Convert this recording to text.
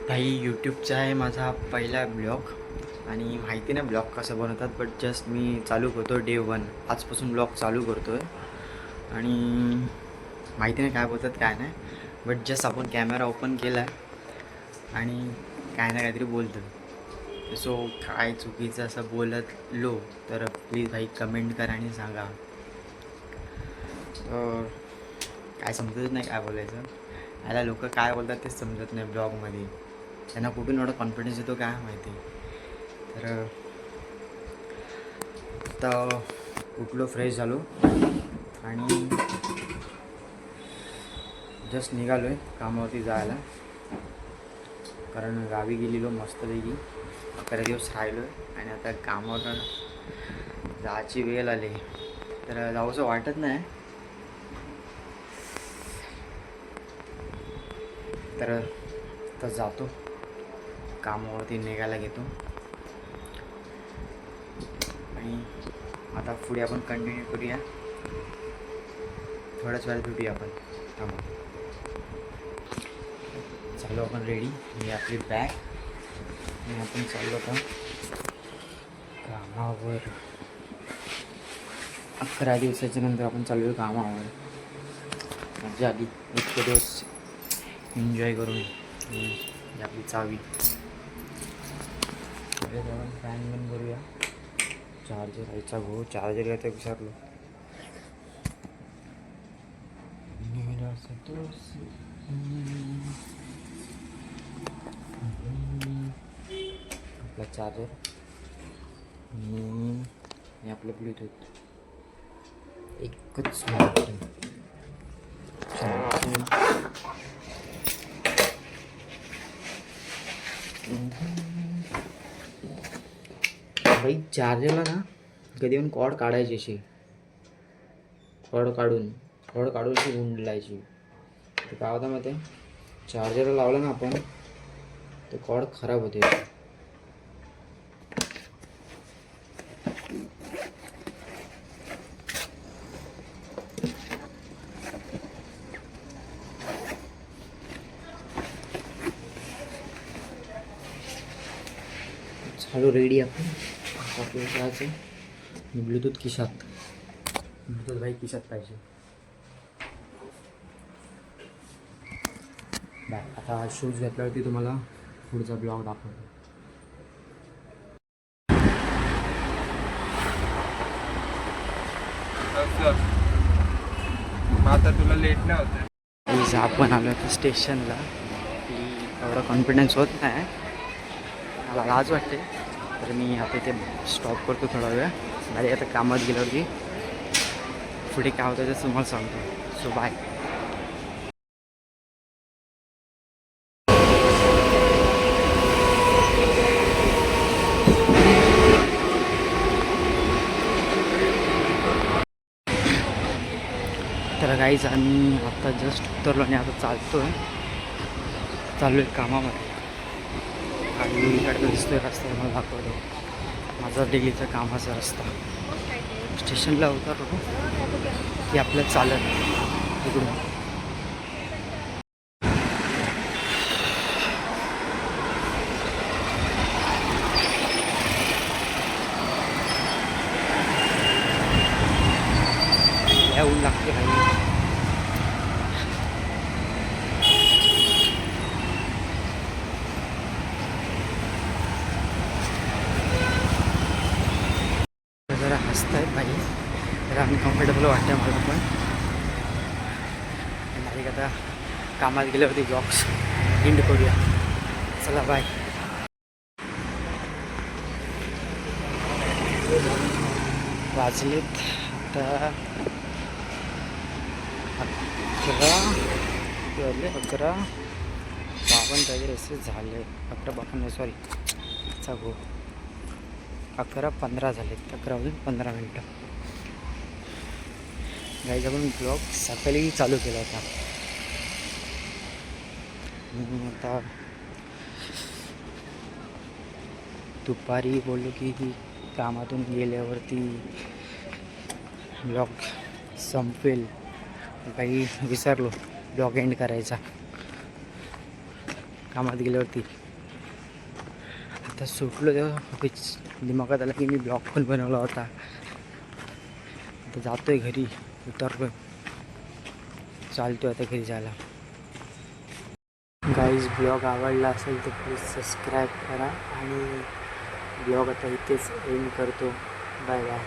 भाई यूट्यूबचा आहे माझा पहिला ब्लॉग आणि माहिती नाही ब्लॉग कसं बनवतात बट जस्ट मी चालू करतो डे 1 आजपासून ब्लॉग चालू करतो आहे आणि माहिती नाही काय बोलतात काय नाही बट जस्ट आपण कॅमेरा ओपन केला आहे आणि काय ना काहीतरी बोलतो सो काय चुकीचं असं बोलत लो तर प्लीज भाई कमेंट करा आणि सांगा. काय समजत नाही काय बोलायचं याला लोक काय बोलतात तेच समजत नाही ब्लॉगमध्ये त्यांना कुठून एवढा कॉन्फिडन्स येतो काय माहिती. तर आता उठलो फ्रेश झालो आणि जस्ट निघालो आहे कामावरती जायला कारण गावी गेलेलो मस्तपैकी 11 दिवस राहिलो आहे आणि आता कामावर जायची वेळ आली तर जाऊसं वाटत नाही. तर जातो कामावरती निघायला घेतो आणि आता पुढे आपण कंटिन्यू करूया. थोड्याच वेळात भेटूया आपण. थांबा चालू आपण रेडी. ही आपली बॅग आणि आपण चाललो आता कामावर. 11 दिवसाच्या नंतर आपण चालू आहे कामावर. मजा आली इतके दिवस एन्जॉय करून. ही आपली चावी आपण फॅन बंद करूया. चार्जर घ्यायचा भाऊ चार्जर घ्यायचा विसरलो. आपला चार्जर आणि आपलं ब्लूटूथ एकच भाई. चार्जरला ना कधी पण कॉर्ड काढायची अशी कॉर्ड काढून अशी गुंडलायची. तर काय होतं माहिती आहे चार्जरला लावलं ना आपण तर कॉर्ड खराब होते. चालू रेडी आपण आपल्याला करायचं. ब्लूटूथ खिशात ब्लूटूथ भाई खिशात पाहिजे. बाय. आता शूज घेतल्यावरती तुम्हाला पुढचा ब्लॉग दाखवतो. आता तुला लेट नाही होत. आपण आलो होतो स्टेशनला. एवढा कॉन्फिडन्स होत नाही मला लाज वाटते तर मी आता इथे स्टॉप करतो थोडा वेळ. गाडी आता कामात गेल्यावरती पुढे काय होतं ते तुम्हाला सांगतो. So bye. तर काहीच आम्ही आता जस्ट उतरलो आणि आता चाललो आहे कामामध्ये. आणि इकडे दिसतोय रस्ता मला दाखवतो माझा डेलीचा कामाचा रस्ता. स्टेशनला उतरलो की आपलं चालत तिकडून ऊन लागते भाई. जरा हसत आहेत भाई जरा अनकम्फर्टेबल वाटतं मला पण. डायरेक्ट आता कामात गेल्यावरती ब्लॉग्स एंड करूया. चला बाय. वाजलेत आता 11 52 वगैरे असे झाले. 11 सॉरी 11:15 झालेत. 11:15 गाईज आपण ब्लॉग सकाळी चालू केला होता. आता दुपारी बोललो की कामातून गेल्यावरती ब्लॉग संपेल. काही विसरलो ब्लॉग एंड करायचा. कामात गेल्यावरती. आता सुटलो तेव्हा दिमागात आला की मी ब्लॉग पण बनवला होता. आता जातोय घरी, उतरलोय, चालतोय आता घरी जायला. गाईज ब्लॉग आवडला असेल तर प्लीज सबस्क्राईब करा आणि ब्लॉग आता इथेच एंड करतो. Bye bye.